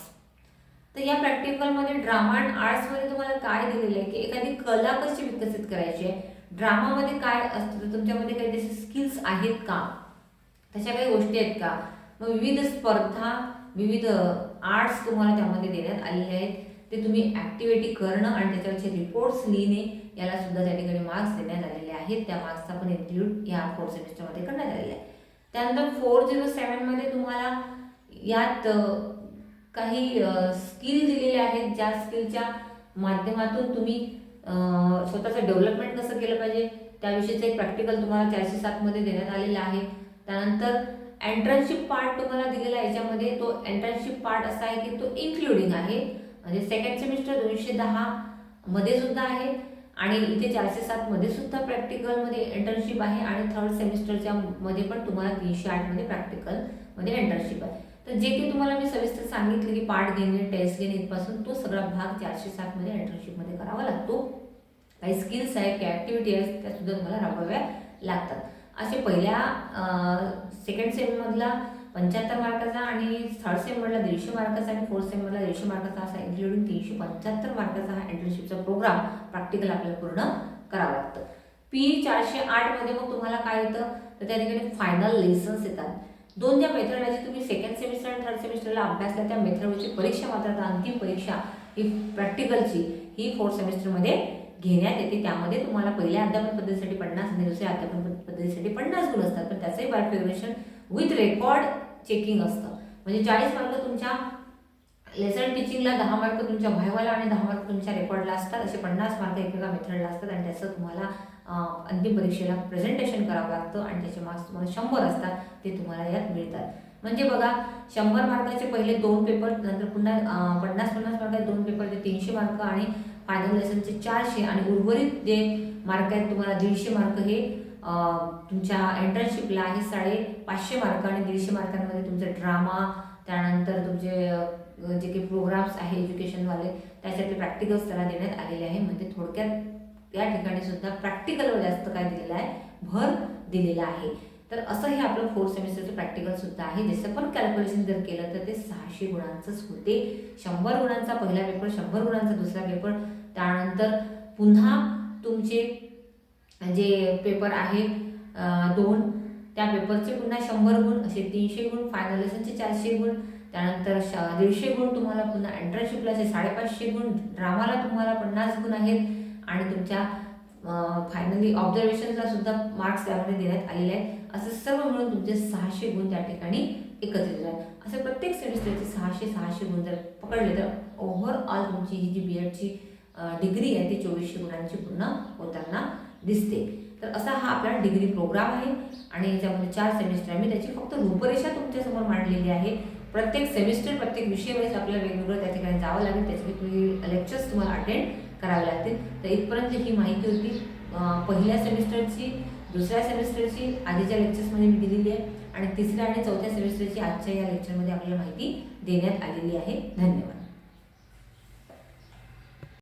तर या प्रॅक्टिकलमध्ये ड्रामा अँड आर्ट्समध्ये तुम्हाला काय दिलेलं आहे की एखादी कला कशी विकसित करायची आहे, ड्रामामध्ये काय असतं, तुमच्यामध्ये काही तसे स्किल्स आहेत का, तशा काही गोष्टी आहेत का, मग विविध स्पर्धा विविध आर्ट्स तुम्हाला त्यामध्ये देण्यात आलेले आहेत. ते तुम्ही ॲक्टिव्हिटी करणं आणि त्याच्यावरचे रिपोर्ट्स लिहिणे याला सुद्धा त्या ठिकाणी मार्क्स देण्यात आलेले आहेत. त्या मार्क्सचा पण इन्क्लूड या 4th सेमिस्टरमध्ये करण्यात आलेला आहे. त्यानंतर 407 मध्ये तुम्हाला यात काही स्किल दिलेले आहेत, ज्या स्किलच्या माध्यमातून तुम्ही स्वतःचं डेव्हलपमेंट कसं केलं पाहिजे त्याविषयीचं एक प्रॅक्टिकल तुम्हाला 407 मध्ये देण्यात आलेलं आहे. त्यानंतर एंट्रन्सशिप पार्ट तुम्हाला दिलेला आहे. याच्यामध्ये तो एंट्रन्सशिप पार्ट असा आहे की तो इन्क्लुडिंग आहे, म्हणजे 2nd सेमिस्टर 210 मध्ये सुद्धा आहे आणि इथे 407 मध्ये सुद्धा प्रॅक्टिकलमध्ये इंटर्नशिप आहे आणि 3rd सेमिस्टरच्या मध्ये पण तुम्हाला 308 मध्ये प्रॅक्टिकलमध्ये इंटर्नशिप आहे. तर जे की तुम्हाला मी सविस्तर सांगितलं की पार्ट घेणे, टेस्ट घेणे इथपासून तो सगळा भाग 407 मध्ये इंटर्नशिपमध्ये करावा लागतो. काही स्किल्स आहेत, काही ॲक्टिव्हिटी आहेत, त्या सुद्धा तुम्हाला राबवाव्या लागतात. असे पहिल्या 2nd सेममधला 75 मार्काचा आणि 3rd सेममधला 150 मार्काचा आणि 4th सेममधला 150 मार्काचा असा इन्क्लुडिंग 375 मार्काचा हा इंटर्नशिपचा प्रोग्राम प्रॅक्टिकल आपल्याला पूर्ण करावं लागतं. P408 मध्ये मग तुम्हाला काय येतं तर त्या ठिकाणी फायनल लेसन्स येतात. 2 ज्या मेथडची तुम्ही 2nd सेमिस्टर आणि 3rd सेमिस्टरला अभ्यासला त्या मेथडवरची परीक्षा मात्र आता अंतिम परीक्षा ही प्रॅक्टिकलची ही 4th सेमिस्टरमध्ये घेण्यात येते. त्यामध्ये तुम्हाला पहिल्या अध्यापन पद्धतीसाठी 50 आणि दुसऱ्या अध्यापन पद्धतीसाठी 50 गुण असतात, पण त्याचंही बायफिगरेशन विथ रेकॉर्ड चेकिंग असतं. म्हणजे 40 मार्क तुमच्या लेसन टीचिंगला, 10 मार्क तुमच्या व्हायवाला आणि 10 मार्क तुमच्या रेकॉर्डला असतात. असे 50 मार्क एकेका मेथडला असतात आणि त्याचं तुम्हाला अंतिम परीक्षेला प्रेझेंटेशन करावं लागतं आणि त्याचे मार्क्स तुम्हाला 100 असतात, ते तुम्हाला यात मिळतात. म्हणजे बघा 100 मार्काचे पहिले 2 पेपर, नंतर पुन्हा 50-50 मार्काचे 2 पेपर, ते 300 मार्क आणि फायनल लेसनचे 400 आणि उर्वरित जे मार्क आहेत तुम्हाला 150 मार्क हे तुमच्या इंटर्नशिपला आहे 550 मार्क आणि 150 मार्कांमध्ये तुमचे ड्रामा, त्यानंतर तुमचे जे काही प्रोग्राम्स आहे एज्युकेशनवाले त्याच्यातले प्रॅक्टिकल्स त्याला देण्यात आलेले आहे. म्हणजे थोडक्यात या ठिकाणी सुद्धा प्रॅक्टिकलवर जास्त काय दिलेलं आहे, भर दिलेला आहे. तर असं हे आपलं 4th सेमिस्टरचं प्रॅक्टिकल सुद्धा आहे. जसं पण कॅल्क्युलेशन जर केलं तर ते 600 गुणांचंच होते. 100 गुणांचा पहिला पेपर, 100 गुणांचा दुसरा पेपर, त्यानंतर पुन्हा तुमचे जे पेपर आहे 2 त्या पेपरचे पुन्हा 100 गुण, असे 300 गुण, फायनल लेसनचे 400 गुण, त्यानंतर 150 गुण तुम्हाला पुन्हा एंट्रन्सशिपला असे 550 गुण, ड्रामाला तुम्हाला 50 गुण आहेत आणि तुमच्या फायनली ऑब्झर्वेशनला सुद्धा मार्क्स त्यामध्ये देण्यात आलेले आहेत. असं सर्व मिळून तुमचे 600 गुण त्या ठिकाणी एकत्रित आहेत. असे प्रत्येक सेमिस्टरचे 600 गुण जर पकडले तर ओव्हरऑल तुमची ही जी B.Edची डिग्री आहे ती 2400 गुणांची पूर्ण होताना दिसते. तर असा हा आपला डिग्री प्रोग्राम आहे आणि याच्यामध्ये 4 सेमिस्टर आहे. मी त्याची फक्त रूपरेषा तुमच्यासमोर मांडलेली आहे. प्रत्येक सेमिस्टर, प्रत्येक विषयावेळेस आपल्याला वेगवेगळं त्या ठिकाणी जावं लागेल, त्याचे लेक्चर्स तुम्हाला अटेंड करावे लागतील. तर इथपर्यंत ही माहिती होती पहिल्या सेमिस्टरची, दुसऱ्या सेमिस्टरची आधीच्या लेक्चर्समध्ये मी दिलेली आहे आणि तिसऱ्या आणि चौथ्या सेमिस्टरची आजच्या या लेक्चरमध्ये आपल्याला माहिती देण्यात आलेली आहे. धन्यवाद.